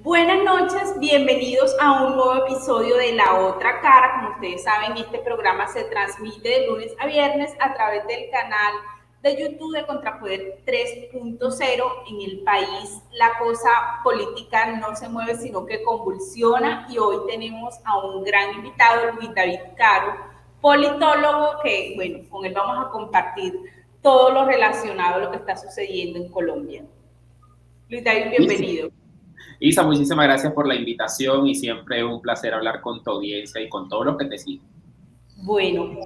Buenas noches, bienvenidos a un nuevo episodio de La Otra Cara. Como ustedes saben, este programa se transmite de lunes a viernes a través del canal de YouTube de Contrapoder 3.0. En el país la cosa política no se mueve, sino que convulsiona, y hoy tenemos a un gran invitado, Luis David Caro, politólogo, que bueno, con él vamos a compartir todo lo relacionado a lo que está sucediendo en Colombia. Luis David, bienvenido. Isa, muchísimas gracias por la invitación y siempre es un placer hablar con tu audiencia y con todos los que te siguen. Bueno,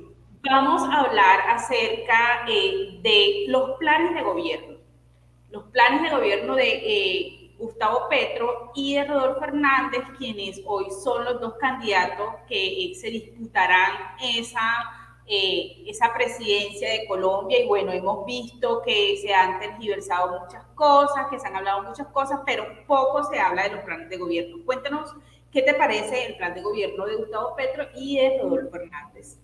vamos a hablar acerca de los planes de gobierno. Los planes de gobierno de Gustavo Petro y de Rodolfo Hernández, quienes hoy son los dos candidatos que se disputarán esa presidencia de Colombia. Y bueno, hemos visto que se han tergiversado muchas cosas, que se han hablado muchas cosas, pero poco se habla de los planes de gobierno. Cuéntanos qué te parece el plan de gobierno de Gustavo Petro y de Rodolfo Hernández.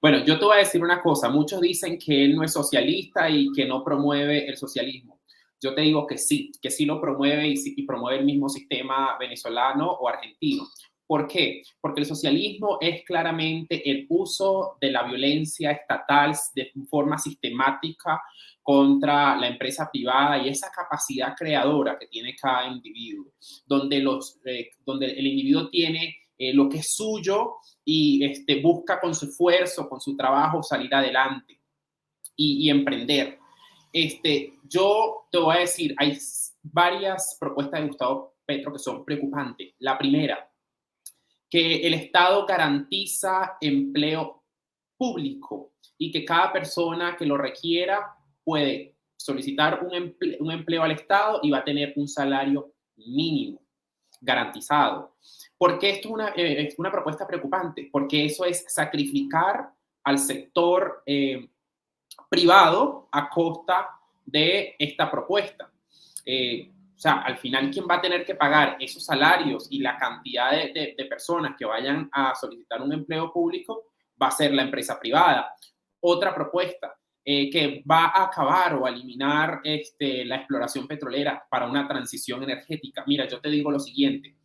Bueno, yo te voy a decir una cosa. Muchos dicen que él no es socialista y que no promueve el socialismo. Yo te digo que sí lo promueve y promueve el mismo sistema venezolano o argentino. ¿Por qué? Porque el socialismo es claramente el uso de la violencia estatal de forma sistemática contra la empresa privada y esa capacidad creadora que tiene cada individuo, donde el individuo tiene lo que es suyo y busca con su esfuerzo, con su trabajo salir adelante y emprender. Yo te voy a decir, hay varias propuestas de Gustavo Petro que son preocupantes. La primera, que el Estado garantiza empleo público y que cada persona que lo requiera puede solicitar un empleo al Estado y va a tener un salario mínimo garantizado. ¿Por qué esto es una propuesta preocupante? Porque eso es sacrificar al sector privado a costa de esta propuesta. O sea, al final, ¿quién va a tener que pagar esos salarios y la cantidad de personas que vayan a solicitar un empleo público? Va a ser la empresa privada. Otra propuesta que va a acabar o a eliminar la exploración petrolera para una transición energética. Mira, yo te digo lo siguiente.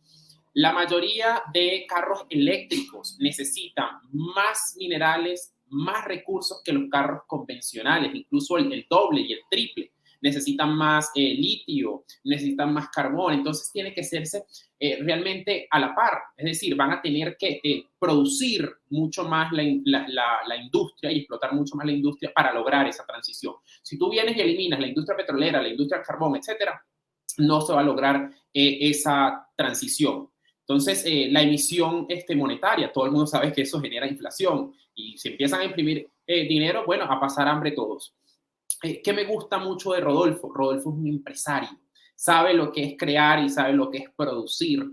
La mayoría de carros eléctricos necesitan más minerales, más recursos que los carros convencionales, incluso el doble y el triple. Necesitan más litio, necesitan más carbón, entonces tiene que hacerse realmente a la par, es decir, van a tener que producir mucho más la industria y explotar mucho más la industria para lograr esa transición. Si tú vienes y eliminas la industria petrolera, la industria del carbón, etcétera, no se va a lograr esa transición. Entonces, la emisión monetaria, todo el mundo sabe que eso genera inflación y si empiezan a imprimir dinero, bueno, a pasar hambre todos. ¿Qué me gusta mucho de Rodolfo? Rodolfo es un empresario, sabe lo que es crear y sabe lo que es producir,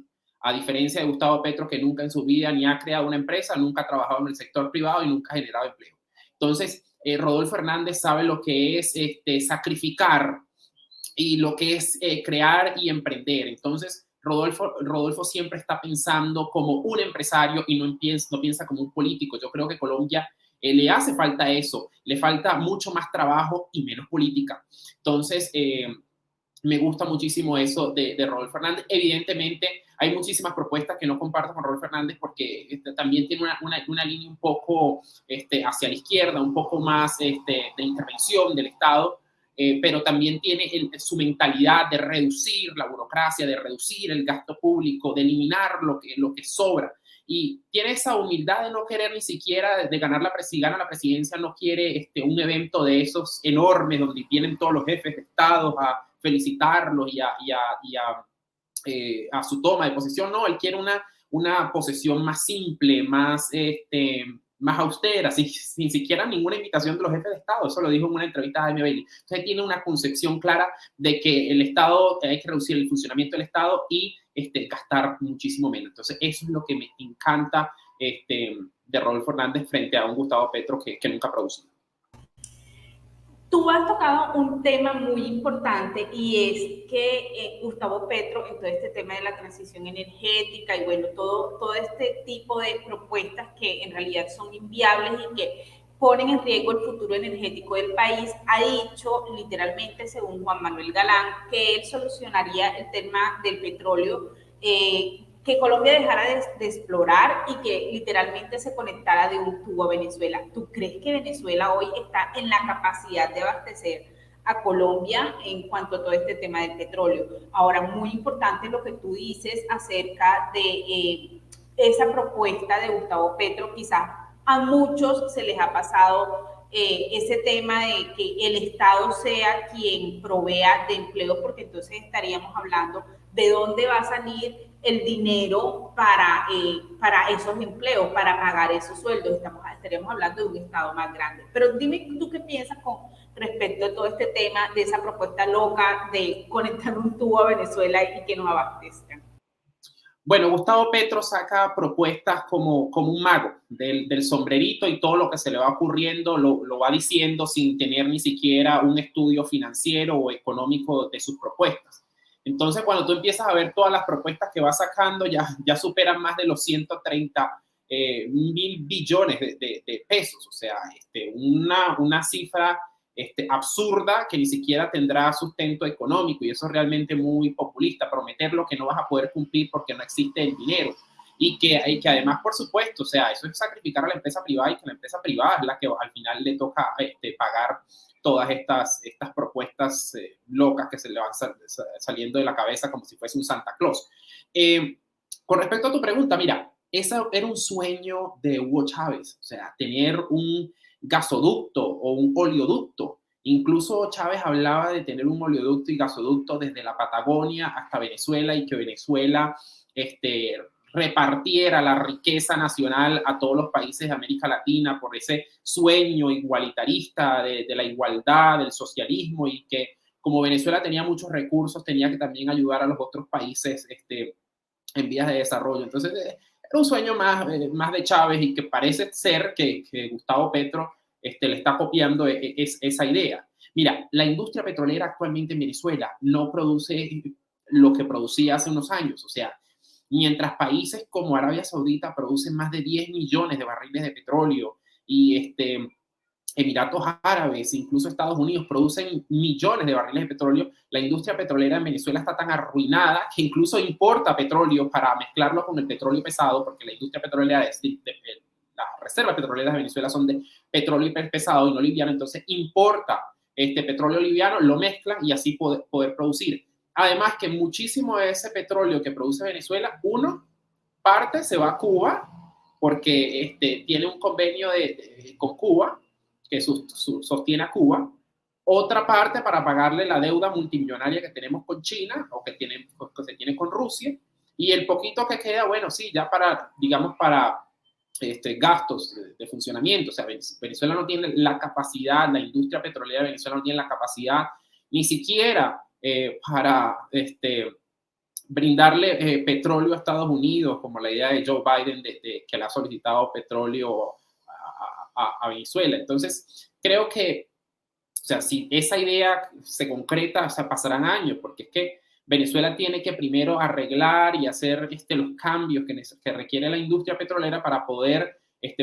a diferencia de Gustavo Petro, que nunca en su vida ni ha creado una empresa, nunca ha trabajado en el sector privado y nunca ha generado empleo. Entonces, Rodolfo Hernández sabe lo que es sacrificar y lo que es crear y emprender. Entonces, Rodolfo siempre está pensando como un empresario y no piensa como un político. Yo creo que Colombia le hace falta eso, le falta mucho más trabajo y menos política. Entonces, me gusta muchísimo eso de Rodolfo Hernández. Evidentemente, hay muchísimas propuestas que no comparto con Rodolfo Hernández porque también tiene una línea un poco hacia la izquierda, un poco más de intervención del Estado, pero también tiene su mentalidad de reducir la burocracia, de reducir el gasto público, de eliminar lo que sobra. Y tiene esa humildad de no querer ni siquiera de ganar si gana la presidencia, no quiere un evento de esos enormes donde vienen todos los jefes de Estado a felicitarlos y a su toma de posesión. No, él quiere una posesión más simple, más austera, sin siquiera ninguna invitación de los jefes de Estado. Eso lo dijo en una entrevista a Jaime Bailey. Entonces tiene una concepción clara de que el Estado, hay que reducir el funcionamiento del Estado y gastar muchísimo menos. Entonces eso es lo que me encanta de Rodolfo Hernández frente a un Gustavo Petro que nunca ha producido. Tú has tocado un tema muy importante, y es que Gustavo Petro, en todo este tema de la transición energética y bueno, todo este tipo de propuestas que en realidad son inviables y que ponen en riesgo el futuro energético del país. Ha dicho literalmente, según Juan Manuel Galán, que él solucionaría el tema del petróleo, que Colombia dejara de explorar y que literalmente se conectara de un tubo a Venezuela. ¿Tú crees que Venezuela hoy está en la capacidad de abastecer a Colombia en cuanto a todo este tema del petróleo? Ahora, muy importante lo que tú dices acerca de esa propuesta de Gustavo Petro. Quizás a muchos se les ha pasado ese tema de que el Estado sea quien provea de empleo, porque entonces estaríamos hablando de dónde va a salir el dinero para esos empleos, para pagar esos sueldos. Estaríamos hablando de un Estado más grande. Pero dime tú qué piensas con respecto a todo este tema de esa propuesta loca de conectar un tubo a Venezuela y que nos abastezcan. Bueno, Gustavo Petro saca propuestas como un mago del sombrerito, y todo lo que se le va ocurriendo lo va diciendo sin tener ni siquiera un estudio financiero o económico de sus propuestas. Entonces, cuando tú empiezas a ver todas las propuestas que va sacando, ya superan más de los 130 mil billones de pesos. O sea, una cifra absurda que ni siquiera tendrá sustento económico, y eso es realmente muy populista, prometer lo que no vas a poder cumplir porque no existe el dinero. Y que además, por supuesto, o sea, eso es sacrificar a la empresa privada, y que la empresa privada es la que al final le toca pagar todas estas propuestas locas que se le van saliendo de la cabeza como si fuese un Santa Claus. Con respecto a tu pregunta, mira, ese era un sueño de Hugo Chávez, o sea, tener un gasoducto o un oleoducto. Incluso Chávez hablaba de tener un oleoducto y gasoducto desde la Patagonia hasta Venezuela, y que Venezuela repartiera la riqueza nacional a todos los países de América Latina por ese sueño igualitarista de la igualdad, del socialismo, y que como Venezuela tenía muchos recursos, tenía que también ayudar a los otros países en vías de desarrollo. Entonces, era un sueño más de Chávez, y que parece ser que Gustavo Petro le está copiando esa idea. Mira, la industria petrolera actualmente en Venezuela no produce lo que producía hace unos años. O sea, mientras países como Arabia Saudita producen más de 10 millones de barriles de petróleo, y Emiratos Árabes, incluso Estados Unidos, producen millones de barriles de petróleo, la industria petrolera en Venezuela está tan arruinada que incluso importa petróleo para mezclarlo con el petróleo pesado, porque la industria petrolera las reservas petroleras de Venezuela son de petróleo pesado y no liviano. Entonces importa petróleo liviano, lo mezcla y así poder producir. Además que muchísimo de ese petróleo que produce Venezuela, parte se va a Cuba, porque tiene un convenio con Cuba, que sostiene a Cuba. Otra parte para pagarle la deuda multimillonaria que tenemos con China, o que se tiene con Rusia. Y el poquito que queda, bueno, sí, ya para gastos de funcionamiento. O sea, Venezuela no tiene la capacidad, la industria petrolera de Venezuela no tiene la capacidad ni siquiera para brindarle petróleo a Estados Unidos, como la idea de Joe Biden que le ha solicitado petróleo a Venezuela. Entonces, creo que, o sea, si esa idea se concreta, o sea, pasarán años, porque es que Venezuela tiene que primero arreglar y hacer los cambios que requiere la industria petrolera para poder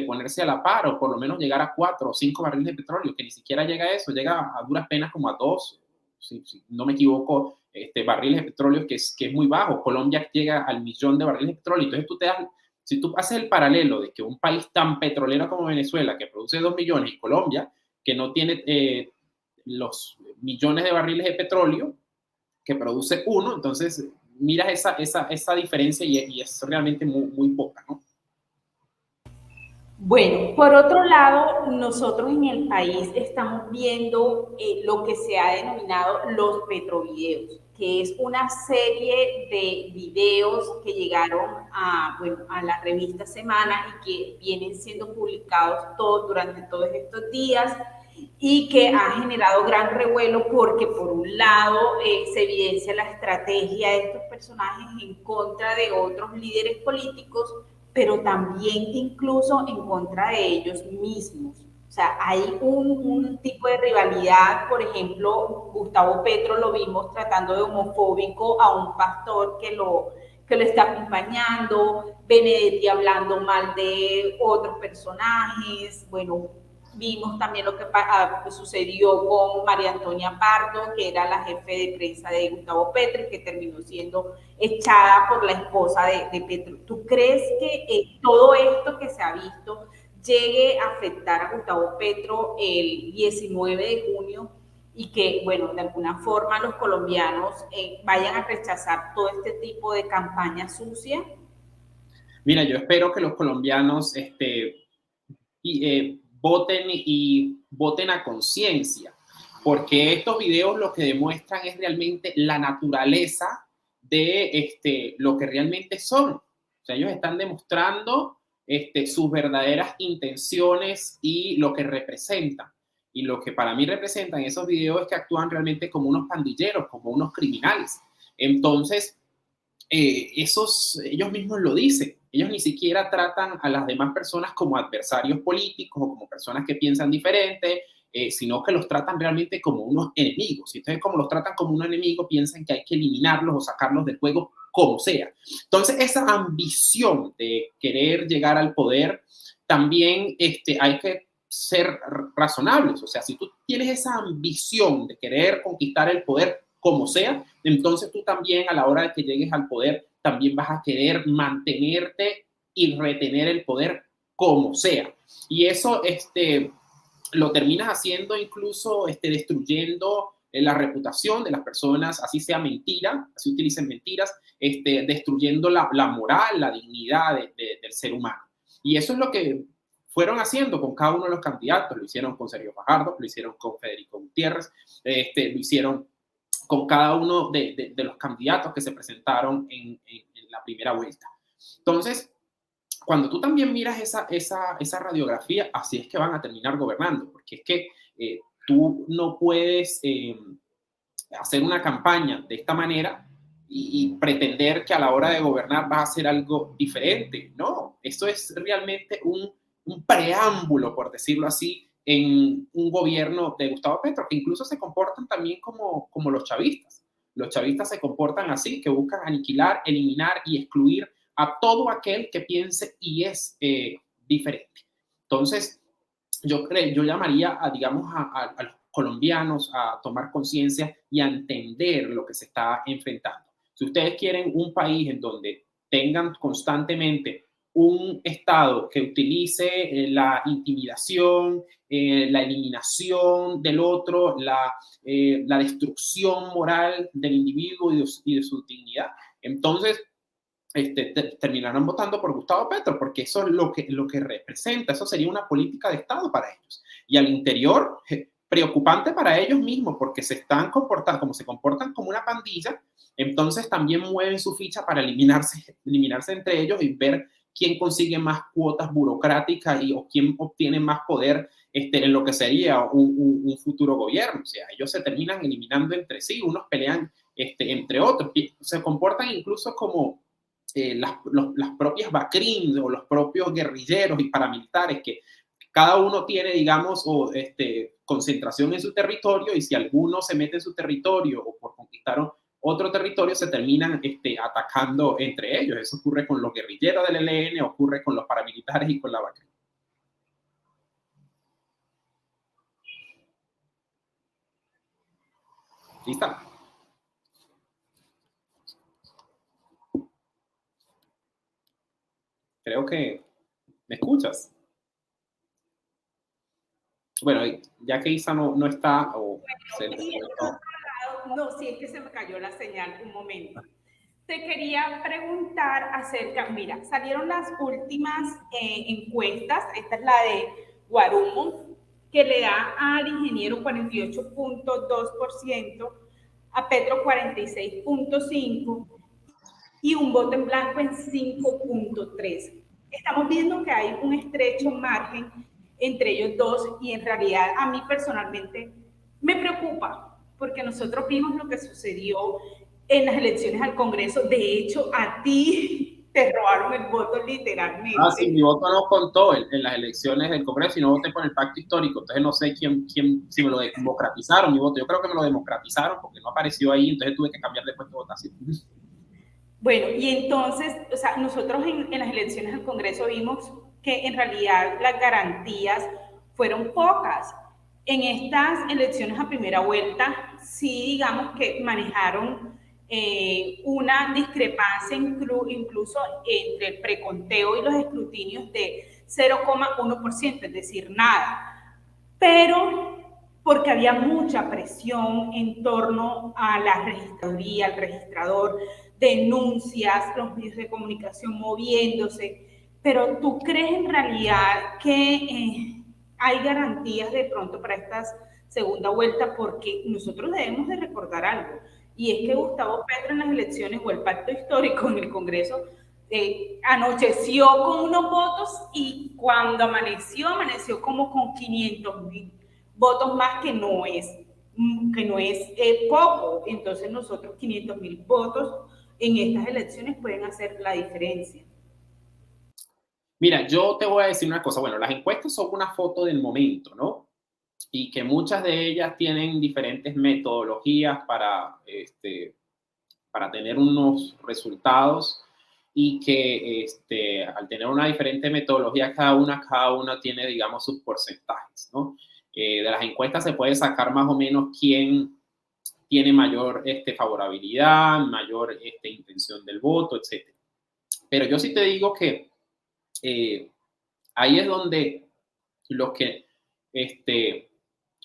ponerse a la par, o por lo menos llegar a 4 o 5 barriles de petróleo, que ni siquiera llega a eso, llega a duras penas como a 2, si no me equivoco, barriles de petróleo, que es muy bajo. Colombia llega al 1.000.000 de barriles de petróleo. Entonces si tú haces el paralelo de que un país tan petrolero como Venezuela, que produce 2 millones, y Colombia, que no tiene los millones de barriles de petróleo, que produce 1, entonces miras esa diferencia, y es realmente muy, muy poca, ¿no? Bueno, por otro lado, nosotros en el país estamos viendo lo que se ha denominado los petrovideos, que es una serie de videos que llegaron a la revista Semana, y que vienen siendo publicados durante todos estos días, y que ha generado gran revuelo porque por un lado se evidencia la estrategia de estos personajes en contra de otros líderes políticos, pero también incluso en contra de ellos mismos. O sea, hay un tipo de rivalidad. Por ejemplo, Gustavo Petro lo vimos tratando de homofóbico a un pastor que lo está acompañando, Benedetti hablando mal de otros personajes. Bueno, vimos también lo que sucedió con María Antonia Pardo, que era la jefe de prensa de Gustavo Petro, que terminó siendo echada por la esposa de Petro. ¿Tú crees que todo esto que se ha visto llegue a afectar a Gustavo Petro el 19 de junio y que, bueno, de alguna forma los colombianos vayan a rechazar todo este tipo de campaña sucia? Mira, yo espero que los colombianos voten a conciencia, porque estos videos lo que demuestran es realmente la naturaleza de lo que realmente son. O sea, ellos están demostrando sus verdaderas intenciones y lo que representan. Y lo que para mí representan esos videos es que actúan realmente como unos pandilleros, como unos criminales. Entonces, ellos mismos lo dicen. Ellos ni siquiera tratan a las demás personas como adversarios políticos o como personas que piensan diferente, sino que los tratan realmente como unos enemigos. Y entonces, como los tratan como un enemigo, piensan que hay que eliminarlos o sacarlos del juego como sea. Entonces, esa ambición de querer llegar al poder, también hay que ser razonables. O sea, si tú tienes esa ambición de querer conquistar el poder como sea, entonces tú también a la hora de que llegues al poder, también vas a querer mantenerte y retener el poder como sea. Y eso lo terminas haciendo incluso destruyendo la reputación de las personas, así sea mentira, así utilicen mentiras, destruyendo la moral, la dignidad del ser humano. Y eso es lo que fueron haciendo con cada uno de los candidatos. Lo hicieron con Sergio Fajardo, lo hicieron con Federico Gutiérrez, lo hicieron con cada uno de los candidatos que se presentaron en la primera vuelta. Entonces, cuando tú también miras esa radiografía, así es que van a terminar gobernando, porque es que tú no puedes hacer una campaña de esta manera y pretender que a la hora de gobernar vas a hacer algo diferente. No, esto es realmente un preámbulo, por decirlo así, en un gobierno de Gustavo Petro, que incluso se comportan también como los chavistas. Los chavistas se comportan así, que buscan aniquilar, eliminar y excluir a todo aquel que piense y es diferente. Entonces, yo llamaría digamos, a los colombianos a tomar conciencia y a entender lo que se está enfrentando. Si ustedes quieren un país en donde tengan constantemente un Estado que utilice la intimidación, la eliminación del otro, la destrucción moral del individuo y de su dignidad, entonces terminarán votando por Gustavo Petro, porque eso es lo que representa, eso sería una política de Estado para ellos. Y al interior, preocupante para ellos mismos, porque se están comportando, como se comportan como una pandilla, entonces también mueven su ficha para eliminarse entre ellos y ver quién consigue más cuotas burocráticas o quién obtiene más poder en lo que sería un futuro gobierno. O sea, ellos se terminan eliminando entre sí, unos pelean entre otros, y se comportan incluso como las propias BACRIM o los propios guerrilleros y paramilitares, que cada uno tiene, digamos, concentración en su territorio, y si alguno se mete en su territorio o por conquistar otro territorio, se terminan atacando entre ellos. Eso ocurre con los guerrilleros del ELN, ocurre con los paramilitares y con la BACRIM. ¿Lista? Creo que me escuchas. Bueno, ya que Isa no está, o no, sí, es que se me cayó la señal un momento. Te quería preguntar acerca, mira, salieron las últimas encuestas, esta es la de Guarumo, que le da al ingeniero 48.2%, a Petro 46.5% y un voto en blanco en 5.3%. Estamos viendo que hay un estrecho margen entre ellos dos y en realidad a mí personalmente me preocupa porque nosotros vimos lo que sucedió en las elecciones al Congreso. De hecho, a ti te robaron el voto literalmente. Ah, sí, mi voto no contó en las elecciones del Congreso y no voté por el pacto histórico. Entonces no sé si me lo democratizaron mi voto. Yo creo que me lo democratizaron porque no apareció ahí, entonces tuve que cambiar después de votación. Bueno, y entonces, o sea, nosotros en las elecciones al Congreso vimos que en realidad las garantías fueron pocas. En estas elecciones a primera vuelta, sí, digamos que manejaron una discrepancia incluso entre el preconteo y los escrutinios de 0,1%, es decir, nada. Pero porque había mucha presión en torno a la registraduría, al registrador, denuncias, los medios de comunicación moviéndose. Pero ¿tú crees en realidad que hay garantías de pronto para esta segunda vuelta? Porque nosotros debemos de recordar algo, y es que Gustavo Petro en las elecciones, o el pacto histórico en el Congreso, anocheció con unos votos, y cuando amaneció como con 500,000 votos más, que no es poco. Entonces nosotros 500,000 votos en estas elecciones pueden hacer la diferencia. Mira, yo te voy a decir una cosa. Bueno, las encuestas son una foto del momento, ¿no? Y que muchas de ellas tienen diferentes metodologías para tener unos resultados, y que al tener una diferente metodología cada una tiene, digamos, sus porcentajes, ¿no? De las encuestas se puede sacar más o menos quién tiene mayor favorabilidad, mayor intención del voto, etc. Pero yo sí te digo que ahí es donde los que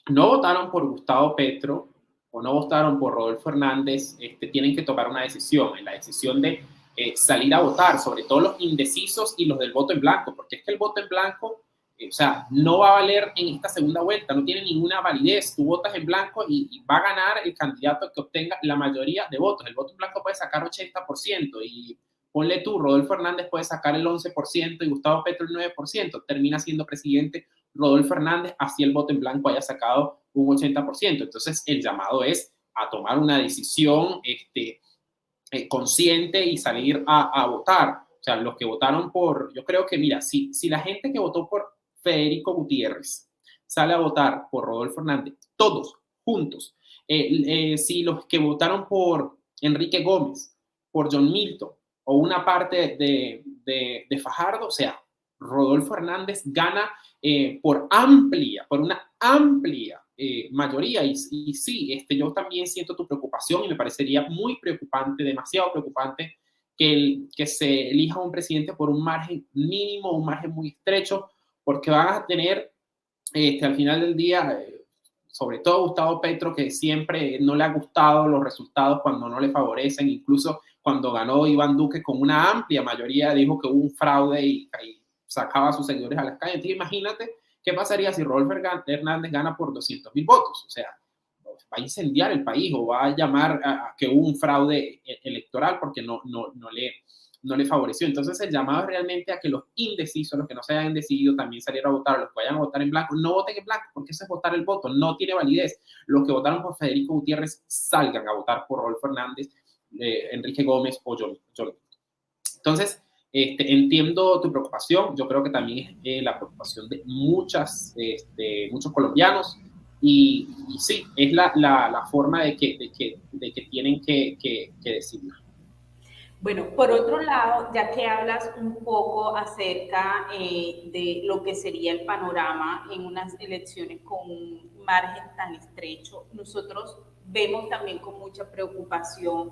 no votaron por Gustavo Petro o no votaron por Rodolfo Hernández tienen que tomar una decisión, en la decisión de salir a votar, sobre todo los indecisos y los del voto en blanco, porque es que el voto en blanco, o sea, no va a valer en esta segunda vuelta, no tiene ninguna validez. Tú votas en blanco y va a ganar el candidato que obtenga la mayoría de votos. El voto en blanco puede sacar 80% y ponle tú, Rodolfo Hernández puede sacar el 11% y Gustavo Petro el 9%, termina siendo presidente Rodolfo Hernández, así el voto en blanco haya sacado un 80%. Entonces, el llamado es a tomar una decisión consciente y salir a votar. O sea, los que votaron yo creo que, mira, si la gente que votó por Federico Gutiérrez sale a votar por Rodolfo Hernández, todos juntos, si los que votaron por Enrique Gómez, por John Milton, o una parte de Fajardo, o sea, Rodolfo Hernández gana por una amplia mayoría. Y sí, yo también siento tu preocupación y me parecería muy preocupante, demasiado preocupante, que se elija un presidente por un margen mínimo, un margen muy estrecho, porque van a tener al final del día, sobre todo Gustavo Petro, que siempre no le ha gustado los resultados cuando no le favorecen. Incluso cuando ganó Iván Duque con una amplia mayoría, dijo que hubo un fraude y sacaba a sus seguidores a las calles. Entonces, imagínate qué pasaría si Rodolfo Hernández gana por 200,000 votos. O sea, va a incendiar el país, o va a llamar a que hubo un fraude electoral porque no le favoreció. Entonces, el llamado es realmente a que los indecisos, los que no se hayan decidido también salir a votar, los que vayan a votar en blanco, no voten en blanco, porque eso es votar el voto, no tiene validez. Los que votaron por Federico Gutiérrez salgan a votar por Rodolfo Hernández, Enrique Gómez o John. Entonces, entiendo tu preocupación. Yo creo que también es la preocupación de muchos colombianos, y sí, es la forma de que tienen que decidir. Bueno, por otro lado, ya que hablas un poco acerca de lo que sería el panorama en unas elecciones con un margen tan estrecho, nosotros vemos también con mucha preocupación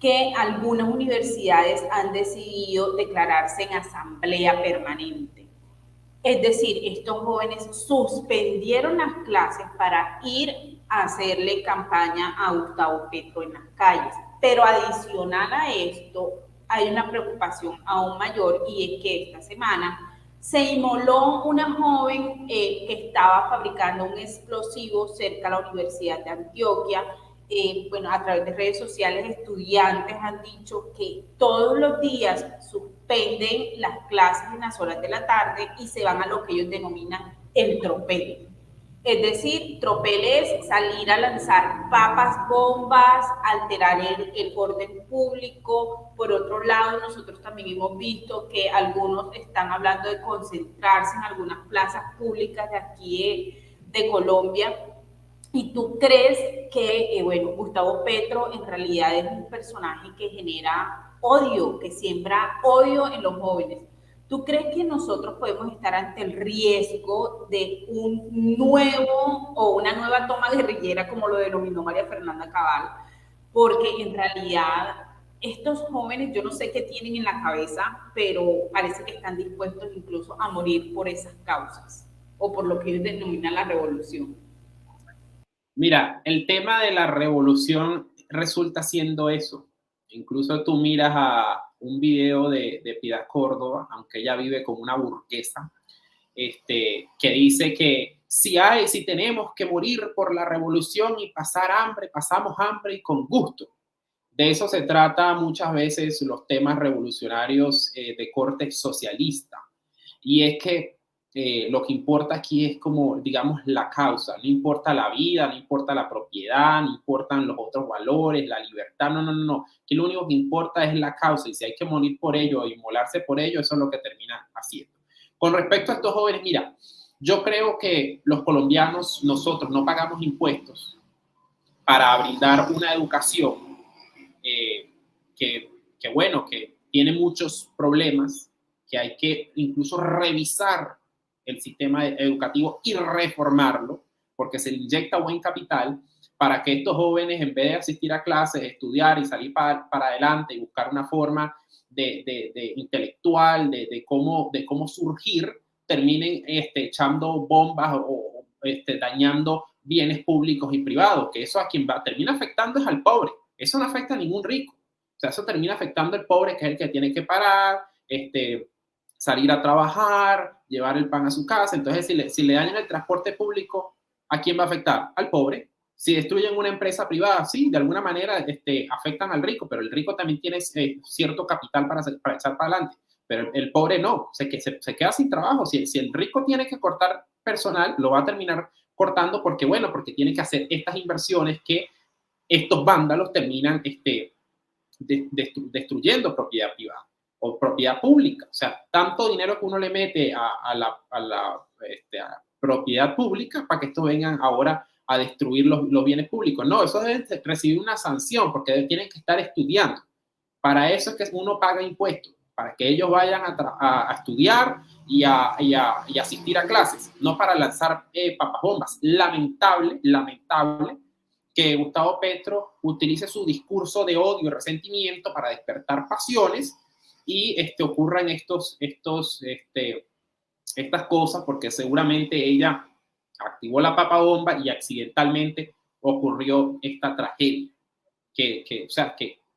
que algunas universidades han decidido declararse en asamblea permanente. Es decir, estos jóvenes suspendieron las clases para ir a hacerle campaña a Gustavo Petro en las calles. Pero adicional a esto, hay una preocupación aún mayor, y es que esta semana se inmoló una joven que estaba fabricando un explosivo cerca de la Universidad de Antioquia. Bueno, a través de redes sociales, estudiantes han dicho que todos los días suspenden las clases en las horas de la tarde y se van a lo que ellos denominan el tropel. Es decir, tropel es salir a lanzar papas, bombas, alterar el orden público. Por otro lado, nosotros también hemos visto que algunos están hablando de concentrarse en algunas plazas públicas de aquí de Colombia. ¿Y tú crees que, bueno, Gustavo Petro en realidad es un personaje que genera odio, que siembra odio en los jóvenes? ¿Tú crees que nosotros podemos estar ante el riesgo de un nuevo o una nueva toma guerrillera, como lo denominó María Fernanda Cabal? Porque en realidad estos jóvenes, yo no sé qué tienen en la cabeza, pero parece que están dispuestos incluso a morir por esas causas o por lo que ellos denominan la revolución. Mira, el tema de la revolución resulta siendo eso. Incluso tú miras a un video de Piedad Córdoba, aunque ella vive como una burguesa, que dice que si tenemos que morir por la revolución y pasar hambre, pasamos hambre y con gusto. De eso se trata muchas veces los temas revolucionarios de corte socialista. Y es que lo que importa aquí es como, digamos, la causa. No importa la vida, no importa la propiedad, no importan los otros valores, la libertad. No, no, no, no. Aquí lo único que importa es la causa. Y si hay que morir por ello, inmolarse por ello, eso es lo que termina haciendo. Con respecto a estos jóvenes, mira, yo creo que los colombianos, nosotros no pagamos impuestos para brindar una educación que tiene muchos problemas, que hay que incluso revisar el sistema educativo y reformarlo, porque se le inyecta buen capital para que estos jóvenes, en vez de asistir a clases, estudiar y salir para adelante y buscar una forma de intelectual, de cómo surgir, terminen echando bombas o dañando bienes públicos y privados, que eso a quien termina afectando es al pobre. Eso no afecta a ningún rico. O sea, eso termina afectando al pobre, que es el que tiene que parar, salir a trabajar, llevar el pan a su casa. Entonces, si le dañan el transporte público, ¿a quién va a afectar? Al pobre. Si destruyen una empresa privada, sí, de alguna manera afectan al rico, pero el rico también tiene cierto capital para echar para adelante. Pero el pobre no, se queda sin trabajo. Si el rico tiene que cortar personal, lo va a terminar cortando porque tiene que hacer estas inversiones que estos vándalos terminan destruyendo propiedad privada o propiedad pública. O sea, tanto dinero que uno le mete a la propiedad pública para que estos vengan ahora a destruir los bienes públicos. No, eso debe recibir una sanción porque tienen que estar estudiando. Para eso es que uno paga impuestos, para que ellos vayan a estudiar y a asistir a clases, no para lanzar papabombas. Lamentable que Gustavo Petro utilice su discurso de odio y resentimiento para despertar pasiones y ocurran estas cosas, porque seguramente ella activó la papabomba y accidentalmente ocurrió esta tragedia, que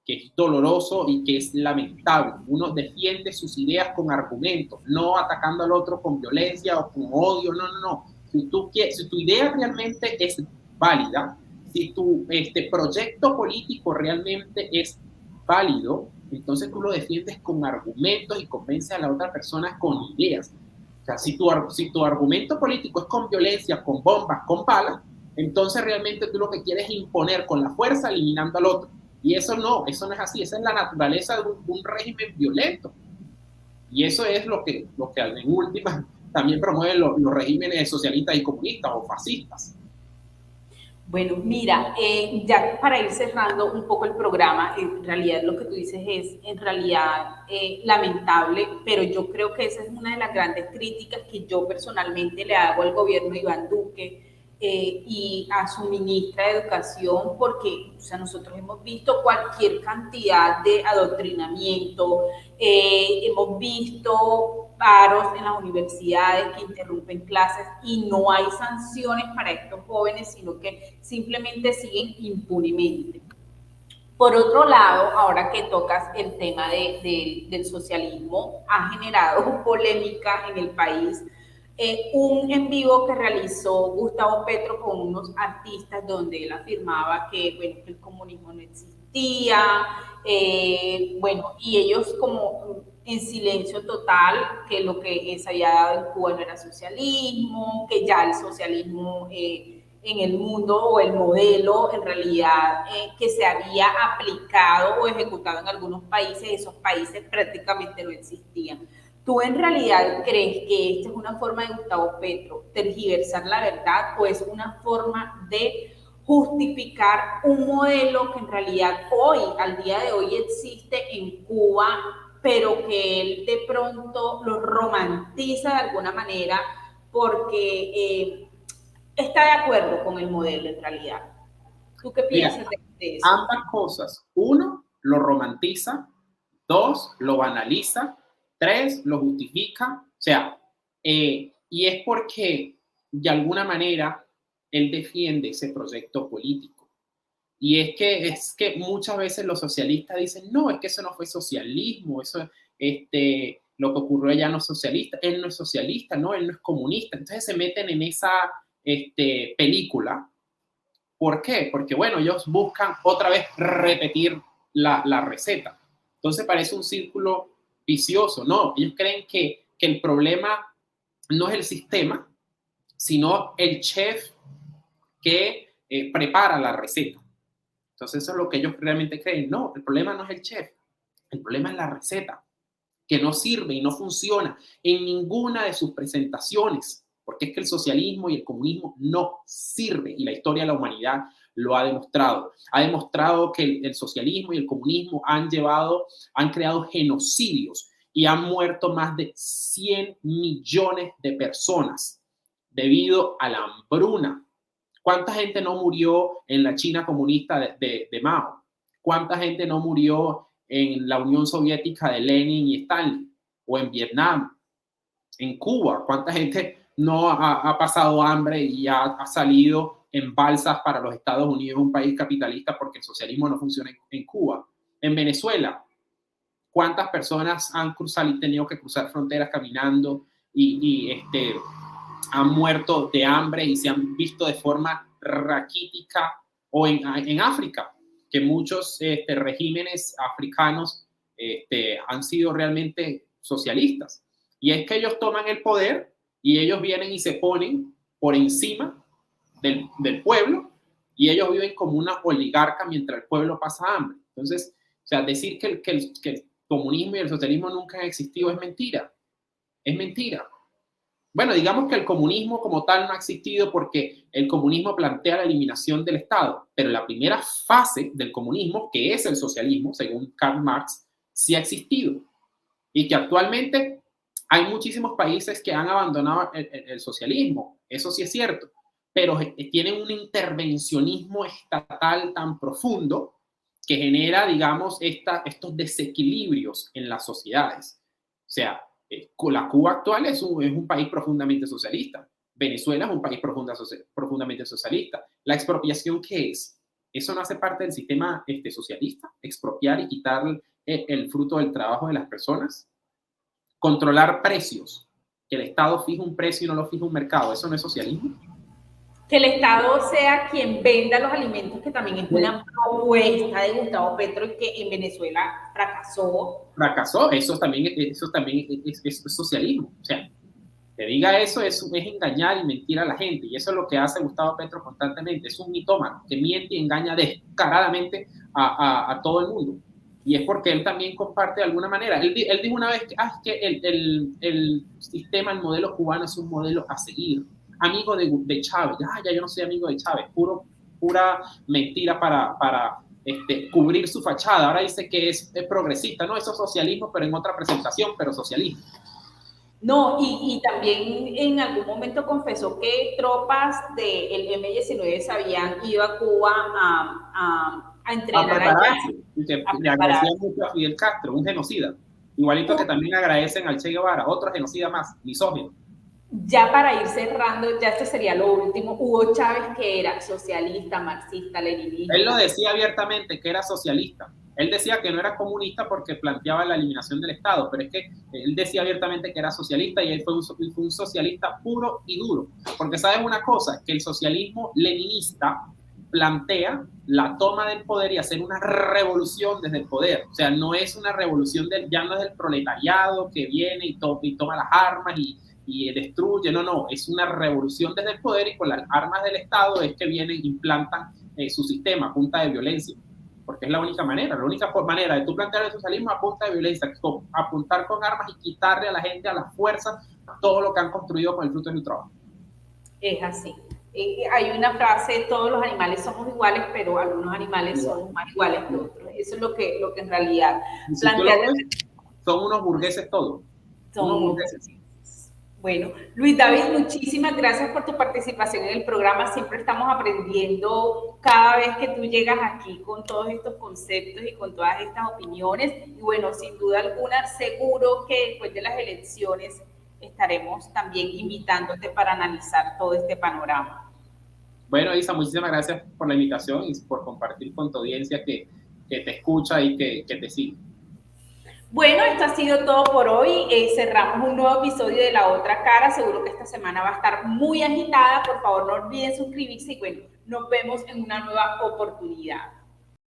es doloroso y que es lamentable. Uno defiende sus ideas con argumentos, no atacando al otro con violencia o con odio, no. Si tu idea realmente es válida, si tu proyecto político realmente es válido, entonces tú lo defiendes con argumentos y convences a la otra persona con ideas. O sea, si tu argumento político es con violencia, con bombas, con balas, entonces realmente tú lo que quieres es imponer con la fuerza eliminando al otro. Y eso no es así, esa es la naturaleza de un régimen violento. Y eso es lo que en última también promueven los regímenes socialistas y comunistas o fascistas. Bueno, mira, ya para ir cerrando un poco el programa, en realidad lo que tú dices es en realidad lamentable, pero yo creo que esa es una de las grandes críticas que yo personalmente le hago al gobierno de Iván Duque y a su ministra de Educación, porque o sea, nosotros hemos visto cualquier cantidad de adoctrinamiento, hemos visto paros en las universidades que interrumpen clases y no hay sanciones para estos jóvenes, sino que simplemente siguen impunemente. Por otro lado, ahora que tocas el tema del socialismo, ha generado polémica en el país un en vivo que realizó Gustavo Petro con unos artistas donde él afirmaba que, bueno, que el comunismo no existía, y ellos como en silencio total, que lo que se había dado en Cuba no era socialismo, que ya el socialismo en el mundo o el modelo en realidad que se había aplicado o ejecutado en algunos países, esos países prácticamente no existían. ¿Tú en realidad crees que esta es una forma de Gustavo Petro tergiversar la verdad o es una forma de justificar un modelo que en realidad hoy, al día de hoy, existe en Cuba, pero que él de pronto lo romantiza de alguna manera porque está de acuerdo con el modelo en realidad. ¿Tú qué piensas de eso? Ambas cosas. Uno, lo romantiza. Dos, lo banaliza. Tres, lo justifica. O sea, y es porque de alguna manera él defiende ese proyecto político. Y es que muchas veces los socialistas dicen, no, es que eso no fue socialismo, eso, lo que ocurrió allá no es socialista, él no es socialista, no, él no es comunista. Entonces se meten en esa película. ¿Por qué? Porque, bueno, ellos buscan otra vez repetir la receta. Entonces parece un círculo vicioso. No, ellos creen que el problema no es el sistema, sino el chef que prepara la receta. Entonces eso es lo que ellos realmente creen. No, el problema no es el chef, el problema es la receta, que no sirve y no funciona en ninguna de sus presentaciones, porque es que el socialismo y el comunismo no sirve y la historia de la humanidad lo ha demostrado. Ha demostrado que el socialismo y el comunismo han creado genocidios y han muerto más de 100 millones de personas debido a la hambruna. ¿Cuánta gente no murió en la China comunista de Mao? ¿Cuánta gente no murió en la Unión Soviética de Lenin y Stalin? ¿O en Vietnam? ¿En Cuba? ¿Cuánta gente no ha pasado hambre y ha salido en balsas para los Estados Unidos, un país capitalista, porque el socialismo no funciona en Cuba? En Venezuela, ¿cuántas personas han cruzado y tenido que cruzar fronteras caminando y han muerto de hambre y se han visto de forma raquítica? O en África, que muchos regímenes africanos han sido realmente socialistas. Y es que ellos toman el poder y ellos vienen y se ponen por encima del pueblo y ellos viven como una oligarca mientras el pueblo pasa hambre. Entonces, o sea, decir que el comunismo y el socialismo nunca han existido es mentira. Es mentira. Bueno, digamos que el comunismo como tal no ha existido porque el comunismo plantea la eliminación del Estado, pero la primera fase del comunismo, que es el socialismo, según Karl Marx, sí ha existido. Y que actualmente hay muchísimos países que han abandonado el socialismo, eso sí es cierto, pero tienen un intervencionismo estatal tan profundo que genera, digamos, estos desequilibrios en las sociedades. O sea, la Cuba actual es un país profundamente socialista. Venezuela es un país profundamente socialista. ¿La expropiación qué es? ¿Eso no hace parte del sistema socialista? ¿Expropiar y quitar el fruto del trabajo de las personas? Controlar precios. Que el Estado fije un precio y no lo fije un mercado. ¿Eso no es socialismo? Que el Estado sea quien venda los alimentos, que también es una propuesta de Gustavo Petro y que en Venezuela fracasó. Fracasó, eso también es socialismo. O sea, que diga eso es engañar y mentir a la gente. Y eso es lo que hace Gustavo Petro constantemente. Es un mitómano que miente y engaña descaradamente a todo el mundo. Y es porque él también comparte de alguna manera. Él dijo una vez que el sistema, el modelo cubano es un modelo a seguir. Amigo de Chávez. Ya yo no soy amigo de Chávez. Pura mentira para cubrir su fachada. Ahora dice que es progresista. No, eso es socialismo, pero en otra presentación, pero socialismo. No, y también en algún momento confesó que tropas del M-19 se habían ido a Cuba a entrenar allá. Le agradecía mucho a Fidel Castro, un genocida. Igualito que también agradecen al Che Guevara, otro genocida más, misógino. Ya para ir cerrando, ya esto sería lo último, Hugo Chávez, que era socialista, marxista, leninista. Él lo decía abiertamente que era socialista. Él decía que no era comunista porque planteaba la eliminación del Estado, pero es que él decía abiertamente que era socialista y él fue un socialista puro y duro. Porque sabes una cosa, que el socialismo leninista plantea la toma del poder y hacer una revolución desde el poder. O sea, no es una revolución ya no es del proletariado que viene y toma las armas y destruye, no, es una revolución desde el poder y con las armas del Estado es que vienen e implantan su sistema a punta de violencia, porque es la única manera de tú plantear el socialismo a punta de violencia, apuntar con armas y quitarle a la gente a la fuerza todo lo que han construido con el fruto de su trabajo. Es así. Hay una frase, todos los animales somos iguales, pero algunos animales son más iguales que otros. Eso es lo que en realidad plantea. son unos burgueses todos. Son Unos unos burgueses. burgueses. Bueno, Luis David, muchísimas gracias por tu participación en el programa. Siempre estamos aprendiendo cada vez que tú llegas aquí con todos estos conceptos y con todas estas opiniones. Y bueno, sin duda alguna, seguro que después de las elecciones estaremos también invitándote para analizar todo este panorama. Bueno, Isa, muchísimas gracias por la invitación y por compartir con tu audiencia que te escucha y que te sigue. Bueno, esto ha sido todo por hoy. Cerramos un nuevo episodio de La Otra Cara. Seguro que esta semana va a estar muy agitada. Por favor, no olviden suscribirse y bueno, nos vemos en una nueva oportunidad.